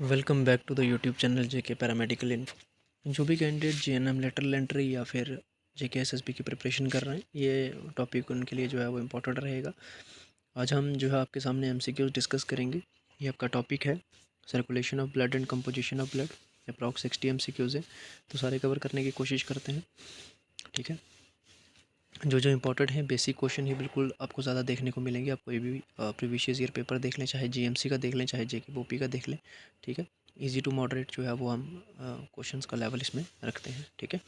Welcome back to the YouTube channel JK paramedical info. जो भी candidate GNM lateral entry या फिर जेके SSB की प्रिपरेशन कर रहे हैं, ये टॉपिक उनके लिए जो है वो इम्पोर्टेंट रहेगा। आज हम जो है आपके सामने एमसीक्यूज डिस्कस करेंगे। ये आपका टॉपिक है circulation of blood and composition of blood. Approx 60 MCQs है, तो सारे कवर करने की कोशिश करते हैं। ठीक है, जो जो इम्पोर्टेंट है बेसिक क्वेश्चन ही बिल्कुल आपको ज़्यादा देखने को मिलेंगे। आप कोई भी प्रीवियस ईयर पेपर देख लें, चाहे जीएमसी का देख लें, चाहे जेके बोपी का देख लें। ठीक है, इजी टू मॉडरेट जो है वो हम क्वेश्चंस का लेवल इसमें रखते हैं। ठीक है,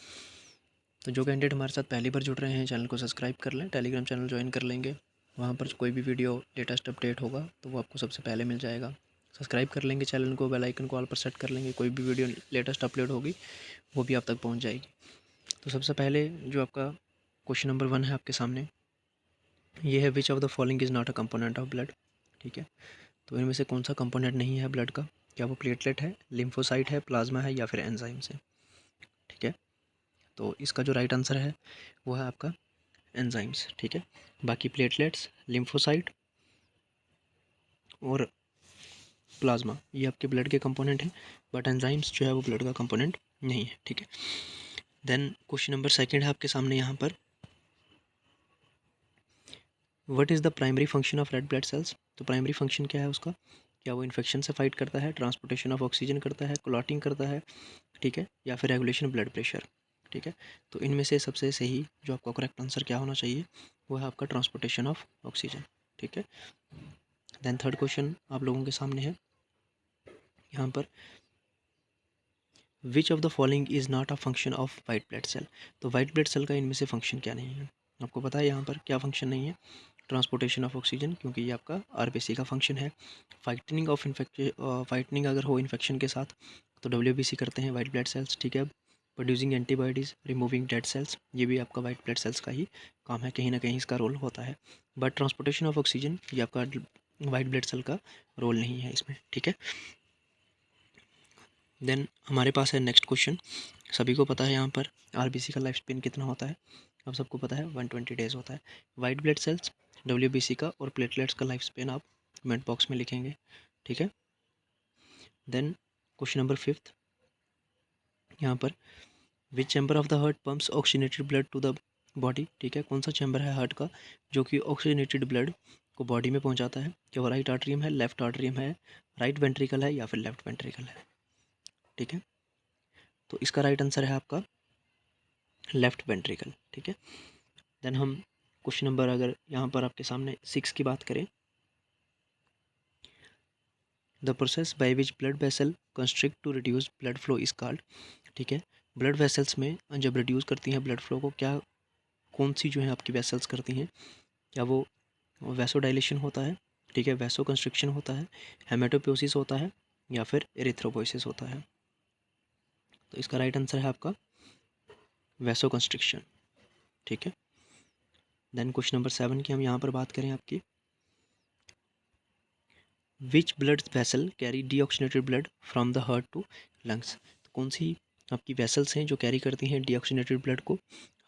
तो जो कैंडिडेट हमारे साथ पहली बार जुड़ रहे हैं, चैनल को सब्सक्राइब कर लें, टेलीग्राम चैनल ज्वाइन कर लेंगे। वहाँ पर कोई भी वीडियो लेटेस्ट अपडेट होगा तो वो आपको सबसे पहले मिल जाएगा। सब्सक्राइब कर लेंगे चैनल को, बेल आइकन को ऑल पर सेट कर लेंगे, कोई भी वीडियो लेटेस्ट अपलोड होगी वो भी आप तक पहुँच जाएगी। तो सबसे पहले जो आपका क्वेश्चन नंबर 1 है आपके सामने, ये है विच of the following is not a component of blood. ठीक है, तो इनमें से कौन सा कंपोनेंट नहीं है ब्लड का? क्या वो प्लेटलेट है, लिम्फोसाइट है, प्लाज्मा है या फिर एंजाइम्स है? ठीक है, तो इसका जो राइट आंसर है वो है आपका एंजाइम्स। ठीक है, बाकी प्लेटलेट्स, लिम्फोसाइट और प्लाज्मा ये आपके ब्लड के कंपोनेंट हैं, बट एंजाइम्स जो है वो ब्लड का कंपोनेंट नहीं है। ठीक है, देन क्वेश्चन नंबर 2 है आपके सामने यहाँ पर, what is the primary function of red blood cells. तो प्राइमरी फंक्शन क्या है उसका? क्या वो इन्फेक्शन से फाइट करता है, ट्रांसपोर्टेशन ऑफ ऑक्सीजन करता है, क्लॉटिंग करता है, ठीक है, या फिर रेगुलेशन ब्लड प्रेशर। ठीक है, तो इनमें से सबसे सही जो आपका करेक्ट आंसर क्या होना चाहिए वो है आपका ट्रांसपोर्टेशन ऑफ ऑक्सीजन। ठीक है, देन थर्ड क्वेश्चन आप लोगों के सामने है यहाँ पर, which of the following is not a function of white blood cell. तो वाइट ब्लड सेल का इनमें से फंक्शन क्या नहीं है? आपको पता है यहाँ पर क्या फंक्शन नहीं है? ट्रांसपोर्टेशन ऑफ ऑक्सीजन, क्योंकि ये आपका आरबीसी का फंक्शन है। फाइटनिंग ऑफ फाइटनिंग अगर हो इन्फेक्शन के साथ तो डब्ल्यूबीसी करते हैं वाइट ब्लड सेल्स। ठीक है, producing antibodies, removing dead cells, ये भी आपका वाइट ब्लड सेल्स का ही काम है, कहीं ना कहीं इसका रोल होता है। बट ट्रांसपोर्टेशन ऑफ ऑक्सीजन ये आपका वाइट ब्लड सेल का रोल नहीं है इसमें। ठीक है, देन हमारे पास है नेक्स्ट क्वेश्चन। सभी को पता है यहाँ पर आरबीसी का लाइफ स्पेन कितना होता है? अब सबको पता है 120 डेज होता है। वाइट ब्लड सेल्स, डब्ल्यूबीसी का और प्लेटलेट्स का लाइफ स्पेन आप कमेंट बॉक्स में लिखेंगे। ठीक है, देन क्वेश्चन नंबर 5 यहाँ पर, which chamber of the heart pumps oxygenated blood to the body. ठीक है, कौन सा चैम्बर है हार्ट का जो कि ऑक्सीजनेटेड ब्लड को बॉडी में पहुँचाता है? क्या वो राइट आर्टरियम है, लेफ्ट आर्टरियम है, राइट वेंट्रिकल है या फिर लेफ्ट वेंट्रिकल है? ठीक है, तो इसका राइट आंसर है आपका लेफ्ट वेंट्रिकल। ठीक है, देन हम क्वेश्चन नंबर अगर यहाँ पर आपके सामने 6 की बात करें, the process by which blood vessel constrict to reduce blood flow is called. ठीक है, ब्लड वेसल्स में जब रिड्यूस करती हैं ब्लड फ्लो को, क्या कौन सी जो है आपकी वेसल्स करती हैं? क्या वो वैसोडाइलेशन होता है, ठीक है, वैसो कंस्ट्रिक्शन होता है, हेमेटोपोसिस होता है या फिर एरिथ्रोपोसिस होता है? तो इसका राइट आंसर है आपका वैसो कंस्ट्रिक्शन। ठीक है, देन क्वेश्चन नंबर 7 की हम यहाँ पर बात करें आपकी, which blood vessel carry deoxygenated blood from the heart to lungs. तो कौन सी आपकी वेसल्स हैं जो कैरी करती हैं डीऑक्सीनेटेड ब्लड को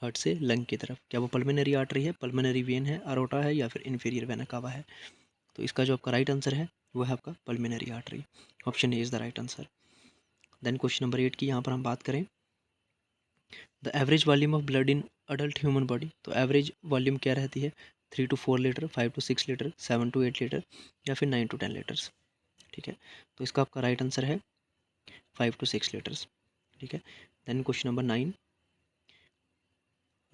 हार्ट से लंग की तरफ? क्या वो पल्मोनरी आर्टरी है, पल्मोनरी वेन है, अरोटा है या फिर इन्फीरियर वेना कावा है? तो इसका जो आपका राइट आंसर है वो है आपका pulmonary artery. Option A is the right answer. Then question number 8 की यहाँ पर हम बात करें, the average volume of blood in adult human body. तो एवरेज वॉल्यूम क्या रहती है? 3 to 4 litre, 5 to 6 litre, 7 to 8 litre या फिर 9 to 10 लीटर्स? ठीक है, तो इसका आपका राइट आंसर है 5 to 6 लीटर्स। ठीक है, then question number 9,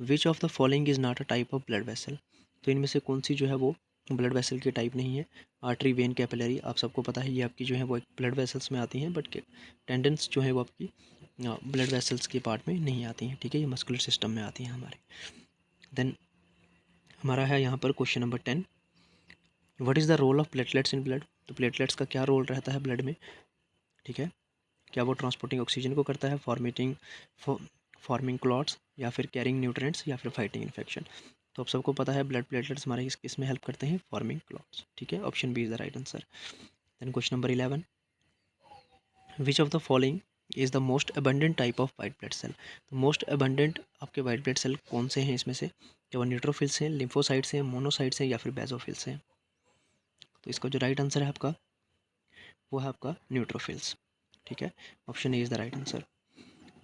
which of the following is not a type of blood vessel. तो इनमें से कौन सी जो है वो ब्लड वेसल की टाइप नहीं है? आर्टरी, वेन, कैपिलरी, आप सबको पता है ये आपकी जो है वो एक ब्लड वेसल्स में आती हैं, बट टेंडेंस जो है वो आपकी ब्लड वेसल्स के पार्ट में नहीं आती हैं। ठीक है, ये मस्कुलर सिस्टम में आती हैं हमारे। देन हमारा है यहाँ पर question number 10, what is the role of platelets in blood. तो प्लेटलेट्स का क्या रोल रहता है ब्लड में? ठीक है, क्या वो ट्रांसपोर्टिंग ऑक्सीजन को करता है, फॉर्मिंग क्लॉट्स या फिर कैरिंग न्यूट्रिएंट्स या फिर फाइटिंग इन्फेक्शन? तो आप सबको पता है ब्लड प्लेटलेट्स हमारे किस में हेल्प करते हैं? Forming clots. ठीक है, option B is the right answer. Then question number 11, which of the following is the most abundant type of white blood cell. तो मोस्ट अबंडेंट आपके वाइट ब्लड सेल कौन से हैं इसमें से? क्या वो न्यूट्रोफिल्स हैं, लिम्फोसाइट्स हैं, मोनोसाइट्स हैं या फिर बेजोफिल्स हैं? तो इसका जो राइट आंसर है आपका वो है आपका न्यूट्रोफिल्स। ठीक है, option A is the right answer.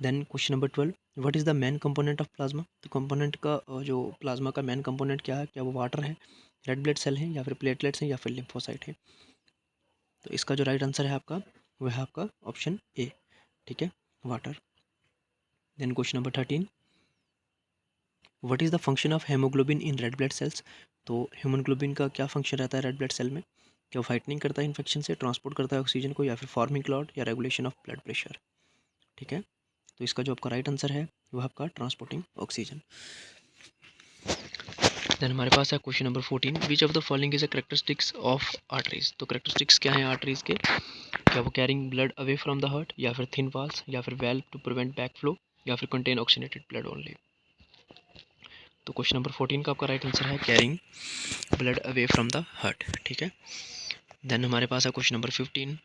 Then question number 12, what is the main component of plasma? तो कंपोनेंट का जो प्लाज्मा का मेन कंपोनेंट क्या है? क्या वो वाटर है, रेड ब्लड सेल है, या फिर प्लेटलेट्स हैं, या फिर लिम्फोसाइट है? तो इसका जो राइट आंसर है आपका वह है आपका ऑप्शन ए। ठीक है, water. Then question number 13, what is the function of hemoglobin in red blood cells? तो हीमोग्लोबिन का क्या फंक्शन रहता है रेड ब्लड सेल में? क्या वो फाइटनिंग करता है इन्फेक्शन से, ट्रांसपोर्ट करता है ऑक्सीजन को, या फिर फॉर्मिंग क्लॉट, या रेगुलेशन ऑफ ब्लड प्रेशर? ठीक है, तो इसका जो आपका राइट आंसर है वह आपका ट्रांसपोर्टिंग ऑक्सीजन। देन हमारे पास है question number 14, which of the following is a characteristics of arteries? तो करेक्टरिस्टिक्स क्या है आर्टरीज के? क्या वो carrying blood away from the heart, या फिर थिन वॉल्स, या फिर valve to prevent back flow, या फिर कंटेन ऑक्सीनेटेड ब्लड ओनली? तो क्वेश्चन नंबर 14 का आपका राइट आंसर है carrying blood away from the heart. ठीक है, देन हमारे पास है question number 15,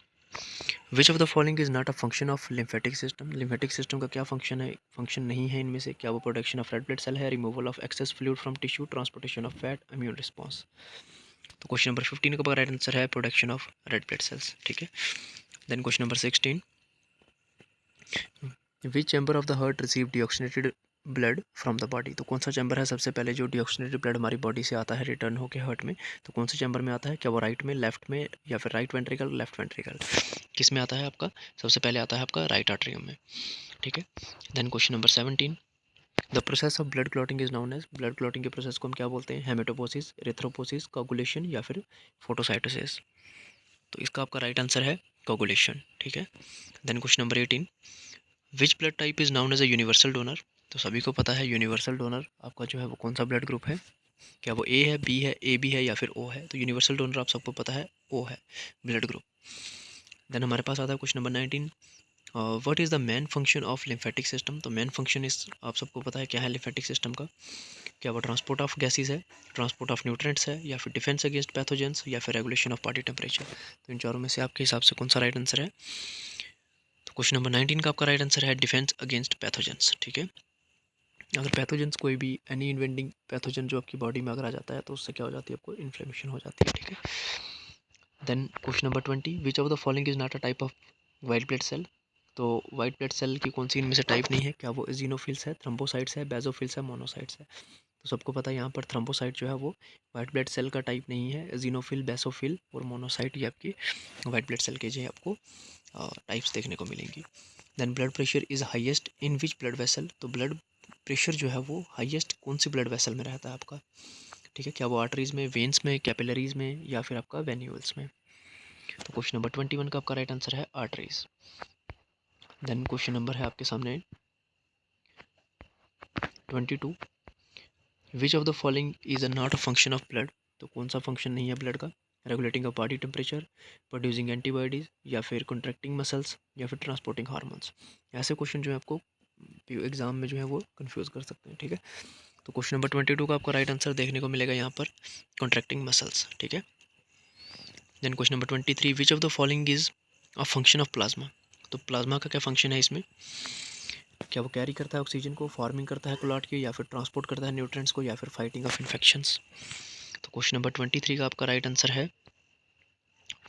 which of the following is not a function of lymphatic system? Lymphatic system का क्या फंक्शन है, फंक्शन नहीं है इनमें से? क्या वो production of red blood cell है, removal of excess fluid from tissue, transportation of fat, immune response? तो क्वेश्चन नंबर 15 का राइट आंसर है production of red blood cells. ठीक है, then question number 16, which chamber of the heart receive deoxygenated blood from the body? तो कौन सा chamber है सबसे पहले जो डीऑक्सीनेटेड ब्लड हमारी बॉडी से आता है रिटर्न होकर हार्ट में? तो कौन से चैम्बर में आता है? क्या वो राइट में, लेफ्ट में, या फिर राइट वेंट्रिकल, लेफ्ट वेंट्रिकल? किस में आता है आपका? सबसे पहले आता है आपका राइट आर्टरियम में। ठीक है, then question number 17, the process of blood clotting is known as? Blood clotting के प्रोसेस को हम क्या बोलते हैं? हेमेटोपोसिस, एरिथ्रोपोसिस, कोगुलेशन, या फिर फोटोसाइटोसिस? तो इसका आपका राइट आंसर है कोगुलेशन। ठीक है, then question number 18, which blood type is known as a universal donor? तो सभी को पता है यूनिवर्सल डोनर आपका जो है वो कौन सा ब्लड ग्रुप है? क्या वो ए है, बी है, ए बी है, या फिर ओ है? तो यूनिवर्सल डोनर आप सबको पता है ओ है ब्लड ग्रुप। देन हमारे पास आता है question number 19, what is the main function of lymphatic system? तो मेन फंक्शन इस आप सबको पता है क्या है लिम्फेटिक सिस्टम का? क्या वो ट्रांसपोर्ट ऑफ गैसेज है, ट्रांसपोर्ट ऑफ न्यूट्रिएंट्स है, या फिर डिफेंस अगेंस्ट पैथोजेंस, या फिर रेगुलेशन ऑफ बॉडी टेम्परेचर? तो इन चारों में से आपके हिसाब से कौन सा राइट आंसर है? तो क्वेश्चन नंबर 19 का आपका राइट आंसर है डिफेंस अगेंस्ट पैथोजेंस। ठीक है, अगर पैथोजेंस कोई भी एनी इन्वेंटिंग पैथोजन जो आपकी बॉडी में अगर आ जाता है तो उससे क्या हो जाती है? आपको इन्फ्लेमेशन हो जाती है। ठीक है, then question number 20, which of the following is not a type of white blood cell? तो वाइट ब्लड सेल की कौन सी इनमें से टाइप नहीं है? क्या वो इजिनोफिल्स है, थ्रोम्बोसाइट्स है, बेसोफिल्स है, मोनोसाइट्स है? तो सबको पता है यहाँ पर थ्रोम्बोसाइट जो है वो वाइट ब्लड सेल का टाइप नहीं है। इजिनोफिल, बेसोफिल और मोनोसाइट ये आपकी वाइट ब्लड सेल के जो है आपको टाइप्स देखने को मिलेंगी। Then blood pressure is highest in which blood vessel? तो ब्लड प्रेशर जो है वो हाईएस्ट कौन सी ब्लड वेसल में रहता है आपका? ठीक है, क्या वो आर्टरीज में, वेन्स में, कैपिलरीज में, या फिर आपका वेन्यूल्स में? तो क्वेश्चन नंबर 21 का आपका राइट आंसर है आर्टरीज। देन क्वेश्चन नंबर है आपके सामने 22, विच of the following is a not a function of blood? तो कौन सा फंक्शन नहीं है ब्लड का? Regulating of body temperature, producing antibodies, या फिर कॉन्ट्रैक्टिंग मसल्स, या फिर ट्रांसपोर्टिंग हार्मोन्स? ऐसे क्वेश्चन जो है आपको एग्जाम में जो है वो कंफ्यूज कर सकते हैं। ठीक है, तो क्वेश्चन नंबर 22 का आपका राइट आंसर देखने को मिलेगा यहाँ पर कॉन्ट्रैक्टिंग मसल्स। ठीक है, then question number 23, which of the following is a function of plasma? तो प्लाज्मा का क्या फंक्शन है इसमें? क्या वो कैरी करता है ऑक्सीजन को, फार्मिंग करता है क्लॉट की, या फिर ट्रांसपोर्ट करता है न्यूट्रिएंट्स को, या फिर फाइटिंग ऑफ इन्फेक्शंस? तो क्वेश्चन नंबर 23 का आपका राइट आंसर है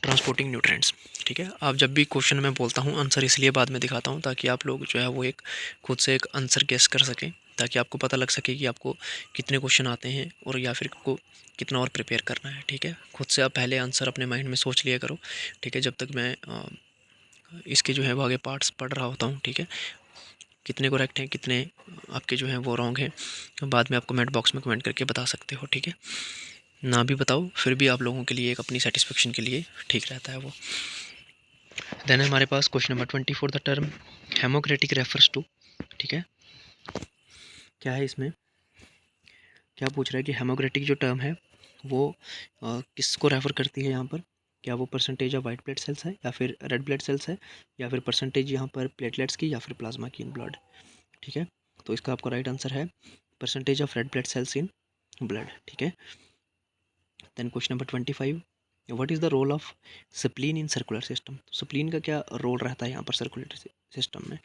ट्रांसपोर्टिंग न्यूट्रिएंट्स। ठीक है, आप जब भी क्वेश्चन में बोलता हूँ आंसर इसलिए बाद में दिखाता हूँ ताकि आप लोग जो है वो एक खुद से एक आंसर गेस कर सकें, ताकि आपको पता लग सके कि आपको कितने क्वेश्चन आते हैं और या फिर को कितना और प्रिपेयर करना है। ठीक है, खुद से आप पहले आंसर अपने माइंड में सोच लिया करो। ठीक है, जब तक मैं इसके जो है वो आगे पार्ट्स पढ़ रहा होता हूँ। ठीक है, कितने करेक्ट हैं, कितने आपके जो हैं वो रॉन्ग हैं, बाद में आप कमेंट बॉक्स में कमेंट करके बता सकते हो। ठीक है, ना भी बताओ फिर भी आप लोगों के लिए एक अपनी सेटिस्फेक्शन के लिए ठीक रहता है वो। देन हमारे पास question number 24, the term haematocrit refers to? ठीक है, क्या है इसमें, क्या पूछ रहा है कि हेमोक्रेटिक जो टर्म है वो किसको रेफ़र करती है यहाँ पर? क्या वो percentage of white blood cells है, या फिर रेड ब्लड सेल्स है, या फिर परसेंटेज यहाँ पर प्लेटलेट्स की, या फिर प्लाज्मा की इन ब्लड? ठीक है, तो इसका आपका राइट आंसर है percentage of red blood cells in blood. ठीक है, then question number 25, what is the role of spleen in circular system? तो स्प्लीन का क्या रोल रहता है यहाँ पर सर्कुलेटरी सिस्टम में?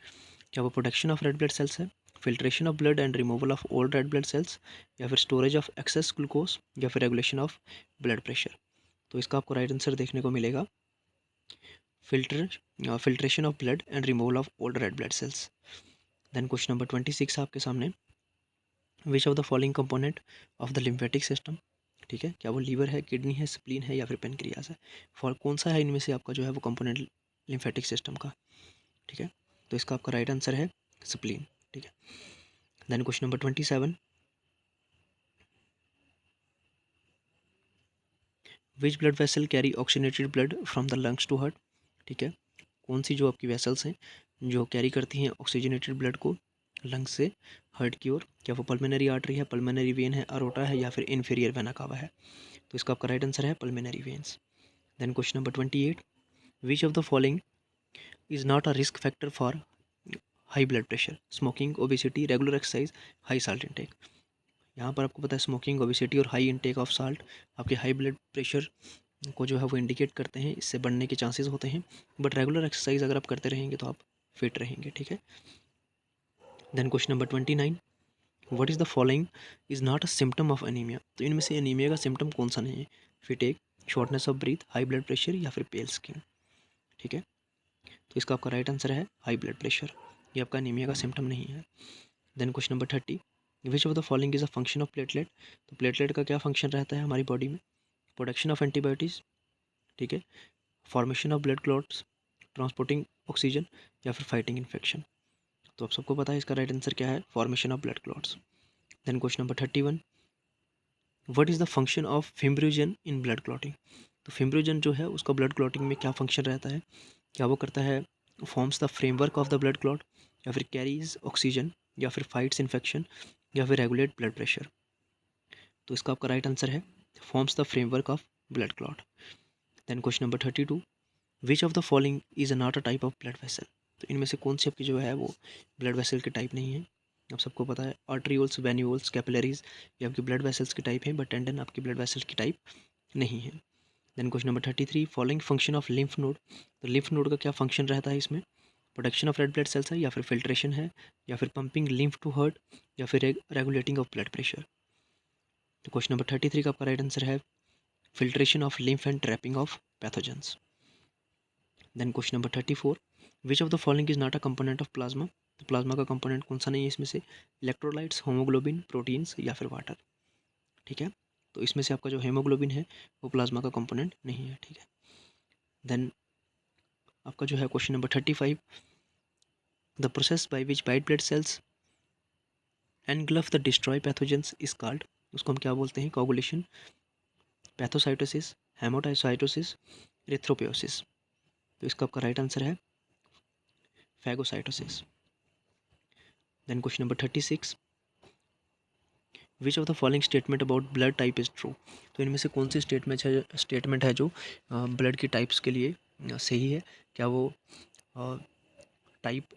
क्या वो production of red blood cells है, filtration of blood and removal of old red blood cells, या फिर स्टोरेज ऑफ एक्सेस ग्लूकोज, या फिर रेगुलेशन ऑफ ब्लड प्रेशर? तो इसका आपको राइट आंसर देखने को मिलेगा filtration of blood and removal of old red blood cells. Then question number 26 आपके सामने, which of the following component of the lymphatic system, ठीक है, क्या वो लीवर है, किडनी है, स्प्लीन है या फिर पेनक्रियास है। फॉर कौन सा है इनमें से आपका जो है वो कंपोनेंट लिम्फेटिक सिस्टम का, ठीक है। तो इसका आपका राइट आंसर है स्प्लीन, ठीक है। Then question number 27, which blood vessel carry oxygenated blood from the lungs to heart, ठीक है। कौन सी जो आपकी वेसल्स हैं जो कैरी करती हैं ऑक्सीजनेटेड ब्लड को लंग्स से हार्ट की ओर, क्या वो पल्मोनरी आर्टरी है, पल्मोनरी वेन है, अरोटा है या फिर इन्फीरियर वेना कावा है। तो इसका आपका राइट आंसर है pulmonary veins. Then question number 28, which of the following is not a risk factor for high blood pressure, smoking, obesity, regular exercise, high salt intake. यहाँ पर आपको पता है स्मोकिंग, ओबेसिटी और हाई इंटेक ऑफ साल्ट आपके high blood pressure को जो है वो इंडिकेट करते हैं, इससे बढ़ने के चांसेस होते हैं। बट रेगुलर एक्सरसाइज अगर आप करते रहेंगे तो आप फिट रहेंगे, ठीक है। Then question number 29, what is the following is not a symptom of anemia. तो इनमें से एनीमिया का सिम्टम कौन सा नहीं है, fatigue, shortness of breath, high blood pressure या फिर पेल स्किन, ठीक है। तो इसका आपका राइट आंसर है हाई ब्लड प्रेशर, ये आपका एनीमिया का सिम्टम नहीं है। Then question number 30, which of the following is a function of platelet. तो प्लेटलेट का क्या फंक्शन रहता है हमारी बॉडी में, प्रोडक्शन ऑफ एंटीबायोटिक्स, ठीक है, formation of blood clots, transporting oxygen या फिर फाइटिंग इन्फेक्शन। तो आप सबको पता है इसका राइट आंसर क्या है, formation of blood clots. Then question number 31, what is the function of fibrinogen in blood clotting. तो फिम्ब्रोजन जो है उसका ब्लड क्लॉटिंग में क्या फंक्शन रहता है, क्या वो करता है, forms the framework of the blood clot या फिर कैरीज ऑक्सीजन या फिर फाइट्स इन्फेक्शन या फिर रेगुलेट ब्लड प्रेशर। तो इसका आपका राइट आंसर है forms the framework of blood clot. Then question number 32, which of the following is not a type of blood vessel. तो इनमें से कौन सी आपकी जो है वो ब्लड वेसल के टाइप नहीं है। आप सबको पता है आर्टरियोल्स, वेन्यूल्स, कैपिलरीज ये आपकी ब्लड वेसल्स की टाइप है, बट टेंडन आपकी ब्लड वेसल की टाइप नहीं है। Then question number 33, following function of lymph node. तो लिम्फ नोड का क्या फंक्शन रहता है इसमें, production of red blood cells है या फिर फिल्ट्रेशन है या फिर पंपिंग लिम्फ टू हार्ट या फिर रेगुलेटिंग ऑफ ब्लड प्रेशर। तो क्वेश्चन नंबर 33 का आपका राइट आंसर है filtration of lymph and trapping of pathogens. Then question number 34, which of the following is not a component of plasma. तो plasma का component कौन सा नहीं है इसमें से, इलेक्ट्रोलाइट्स, होमोग्लोबिन, प्रोटीन्स या फिर वाटर, ठीक है। तो इसमें से आपका जो हेमोग्लोबिन है वो प्लाज्मा का कंपोनेंट नहीं है, ठीक है। देन आपका जो है question number 35, the process by which white blood sales engulf the destroy pathogens is called. उसको हम क्या बोलते हैं, कोगुलेशन, पैथोसाइटोसिस, हेमोटाइसाइटोसिस, एरिथ्रोपोइसिस। तो इसका आपका राइट आंसर है phagocytosis. Then question number 36, which of the following statement about blood type is true. तो इनमें से कौन सी स्टेटमेंट है जो ब्लड की टाइप्स के लिए सही है, क्या वो type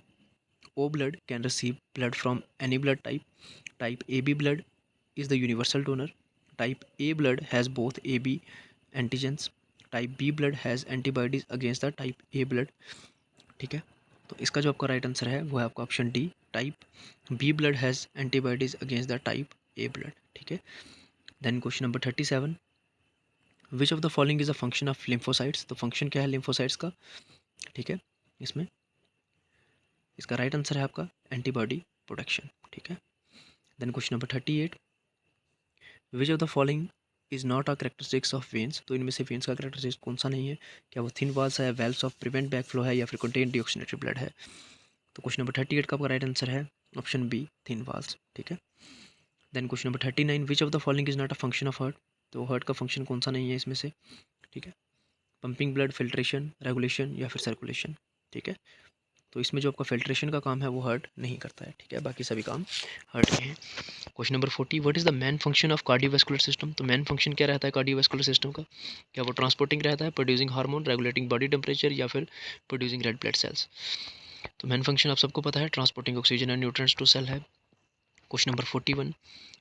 O blood can receive blood from any blood type, type A B blood is the universal donor, type A blood has both A B antigens, type B blood has antibodies against the type A blood, ठीक है। तो इसका जो आपका right answer है वो है आपका option D, type B blood has antibodies against the type A blood, ठीक है। Then question number 37, which of the following is a function of lymphocytes. तो फंक्शन क्या है लिम्फोसाइट्स का, ठीक है, इसमें इसका राइट आंसर है आपका एंटीबॉडी प्रोडक्शन, ठीक है। Then question number 38, which of the following is not a characteristics of veins. तो इनमें से वेन्स का करेक्टरिस्टिक्स कौन सा नहीं है, क्या वो थिन वॉल्स है, valves of prevent back flow है या फिर कंटेन डीऑक्सीनेटेड ब्लड है। तो क्वेश्चन नंबर 38 का आपका राइट आंसर है ऑप्शन बी, थिन वॉल्स, ठीक है। Then question number 39, which of the following is not a function of heart. तो हार्ट का फंक्शन कौन सा नहीं है इसमें से, ठीक है, पंपिंग ब्लड, फिल्ट्रेशन, रेगुलेशन या फिर सर्कुलेशन, ठीक है। तो इसमें जो आपका फिल्ट्रेशन का काम है वो हार्ट नहीं करता है, ठीक है, बाकी सभी काम हार्ट के हैं। Question number 40, what is the main function of cardiovascular system. तो मेन फंक्शन क्या रहता है कार्डियोवैस्कुलर सिस्टम का, क्या वो ट्रांसपोर्टिंग रहता है, producing hormone, regulating body temperature या फिर प्रोड्यूसिंग रेड ब्लड सेल्स। तो मेन फंक्शन आप सबको पता है transporting oxygen and nutrients to cell है। Question number 41,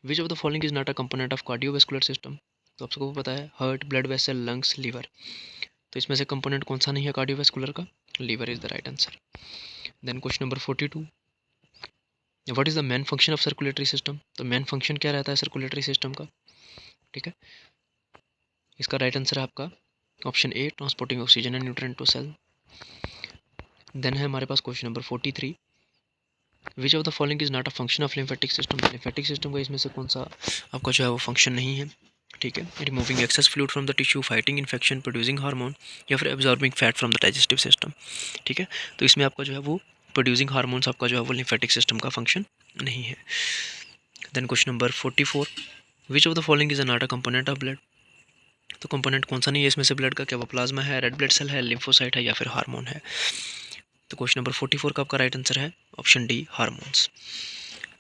which of the following is not a component of cardiovascular system. तो आप सबको पता है heart, blood vessel, lungs, liver. तो इसमें से कंपोनेंट कौन सा नहीं है कार्डियोवैस्कुलर का, liver is the right answer. Then question number 42, what is the main function of circulatory system. तो मेन फंक्शन क्या रहता है सर्कुलेटरी सिस्टम का, ठीक है। इसका राइट आंसर है आपका option A, transporting oxygen and nutrient to cell. Then है हमारे पास question number 43, which of the following is not a function of lymphatic system. Lymphatic system का इसमें से कौन सा आपका जो है वो फंक्शन नहीं है, ठीक है। Removing access fluid from the tissue, fighting infection, producing hormone, या फिर absorbing fat from the digestive system, ठीक है। तो इसमें आपका जो है वो प्रोड्यूसिंग हार्मोन्स आपका जो है वो लिम्फेटिक सिस्टम का फंक्शन नहीं है। Then question number 44, which of the following is not a component of blood. तो कंपोनेंट कौन सा नहीं है इसमें से ब्लड का, क्या वो प्लाज्मा है, रेड ब्लड सेल है, लिम्फोसाइट है, या फिर हार्मोन है। तो क्वेश्चन नंबर 44 का आपका राइट आंसर है option D, hormones.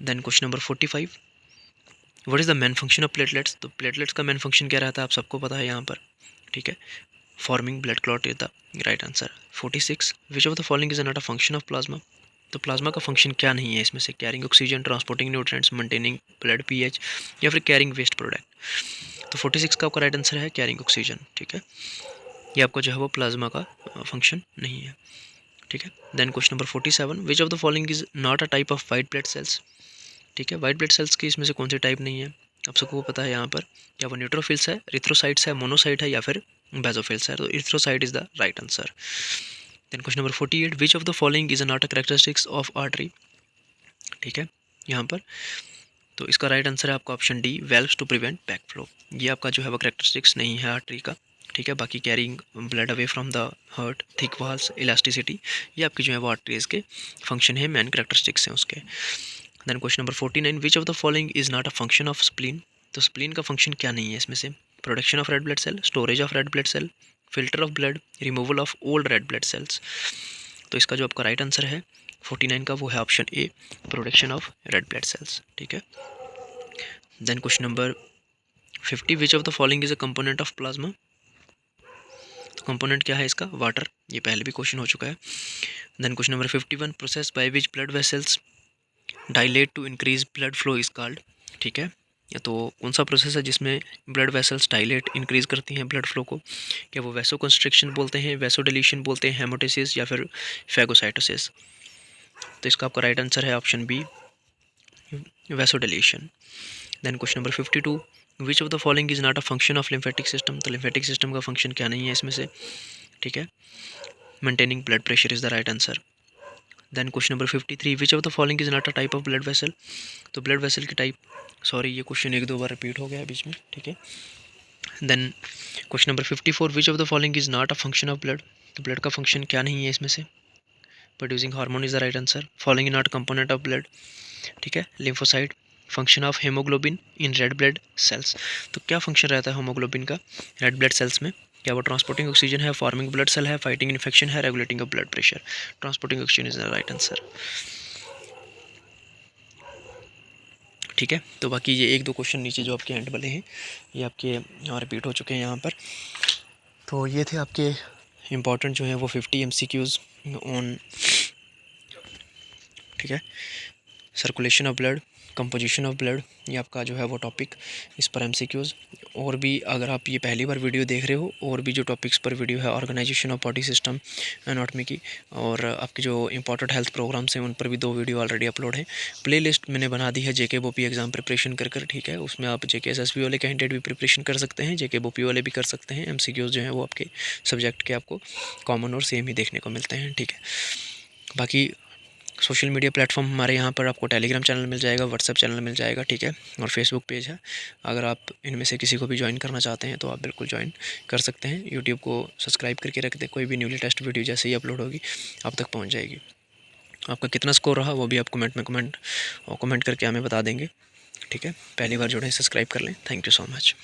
Then question number 45, what is the main function of platelets. तो प्लेटलेट्स का मेन फंक्शन क्या रहता है आप सबको पता है यहाँ पर, ठीक है। Forming blood clot is the right answer. 46, which of the following is not a function of plasma. तो प्लाज्मा का फंक्शन क्या नहीं है इसमें से, carrying oxygen, transporting nutrients, maintaining blood pH, या फिर कैरिंग वेस्ट प्रोडक्ट। तो 46 का आपका राइट आंसर है कैरिंग ऑक्सीजन, ठीक है। ये आपका जो है वो प्लाज्मा का फंक्शन नहीं है, ठीक है। Then question number 47, which of the following is not a type of white blood cells. ठीक है, वाइट ब्लड सेल्स की इसमें से कौन सी टाइप नहीं है आप सबको पता है यहाँ पर, क्या वो न्यूट्रोफिल्स है, रिथ्रोसाइट्स है, मोनोसाइट है, या फिर बेजोफिल्स है। तो erythrocyte is the right answer. Then question number 48, which of the following is not a characteristics of artery. ठीक है, यहाँ पर तो इसका राइट आंसर है आपका option D, valves to prevent back flow. ये आपका जो है वो कैरेक्टरिस्टिक्स नहीं है आर्टरी का, ठीक है। बाकी carrying blood away from the heart, thick walls, elasticity, ये आपकी जो है वो आर्टरीज के फंक्शन है, मेन कैरेक्टरिस्टिक्स हैं उसके। Then question number 49, which of the following is not a function of spleen. तो स्प्लीन का फंक्शन क्या नहीं है इसमें से, production of red blood cell, storage of red blood cell, filter of blood, removal of old red blood cells. तो इसका जो आपका राइट आंसर है 49 का वो है option A, production of red blood cells, ठीक है। Then question number 50, which of the following is a component of plasma. तो कंपोनेंट क्या है इसका, वाटर, ये पहले भी क्वेश्चन हो चुका है। Then question number 51, process by which blood vessels dilate to increase blood flow is called. ठीक है, या तो कौन सा प्रोसेस है जिसमें ब्लड वेसल्स डायलेट इंक्रीज करती हैं ब्लड फ्लो को, क्या वो वैसो कंस्ट्रिक्शन बोलते हैं, वैसो डिलीशन बोलते हैं, हेमोटेसिस, या फिर फैगोसाइटोसिस। तो इसका आपका राइट आंसर है option B, vasodilation. Then question number 52, which of the following is not a function of lymphatic system. तो लिम्फेटिक सिस्टम का फंक्शन क्या नहीं है इसमें से, ठीक है, maintaining blood pressure is the right answer. Then question number 53, which of the following is not a type of blood vessel. तो ब्लड वेसल की टाइप, सॉरी ये क्वेश्चन एक दो बार रिपीट हो गया बीच में, ठीक है। Then question number 54, which of the following is not a function of blood. तो ब्लड का फंक्शन क्या नहीं है इसमें से, producing hormone is the right answer. Following not component of blood, ठीक है, lymphocyte, function of hemoglobin in red blood cells. तो क्या फंक्शन रहता है हेमोग्लोबिन का रेड ब्लड सेल्स में, क्या वो ट्रांसपोर्टिंग ऑक्सीजन है, फॉर्मिंग ब्लड सेल है, फाइटिंग इन्फेक्शन है, regulating of blood pressure. Transporting oxygen is the right answer, ठीक है। तो बाकी ये एक दो क्वेश्चन नीचे जो आपके एंड वाले हैं ये आपके रिपीट हो चुके हैं यहाँ पर। तो ये थे आपके इम्पॉर्टेंट जो है वो 50 MCQs ऑन, ठीक है, circulation of blood, composition of blood, ये आपका जो है वो टॉपिक, इस पर MCQs। और भी अगर आप ये पहली बार वीडियो देख रहे हो, और भी जो टॉपिक्स पर वीडियो है, organization of body system, anatomy की, और आपके जो इंपॉर्टेंट हेल्थ प्रोग्राम्स हैं उन पर भी 2 वीडियो ऑलरेडी अपलोड है। प्लेलिस्ट मैंने बना दी है JK BOP एग्ज़ाम प्रिपरेशन कर, ठीक है। उसमें आप JK SSB वाले कैंडिडेट भी प्रिपरेशन कर सकते हैं, JK BOP वाले भी कर सकते हैं। MCQs जो हैं वो आपके सब्जेक्ट के आपको कॉमन और सेम ही देखने को मिलते हैं, ठीक है। बाकी सोशल मीडिया प्लेटफॉर्म हमारे यहाँ पर आपको टेलीग्राम चैनल मिल जाएगा, व्हाट्सएप चैनल मिल जाएगा, ठीक है, और फेसबुक पेज है। अगर आप इनमें से किसी को भी ज्वाइन करना चाहते हैं तो आप बिल्कुल ज्वाइन कर सकते हैं। यूट्यूब को सब्सक्राइब करके रख दें, कोई भी न्यू लेटेस्ट वीडियो जैसे ही अपलोड होगी आप तक पहुँच जाएगी। आपका कितना स्कोर रहा वो भी आप कमेंट में कमेंट करके हमें बता देंगे, ठीक है। पहली बार जुड़े, सब्सक्राइब कर लें। Thank you so much.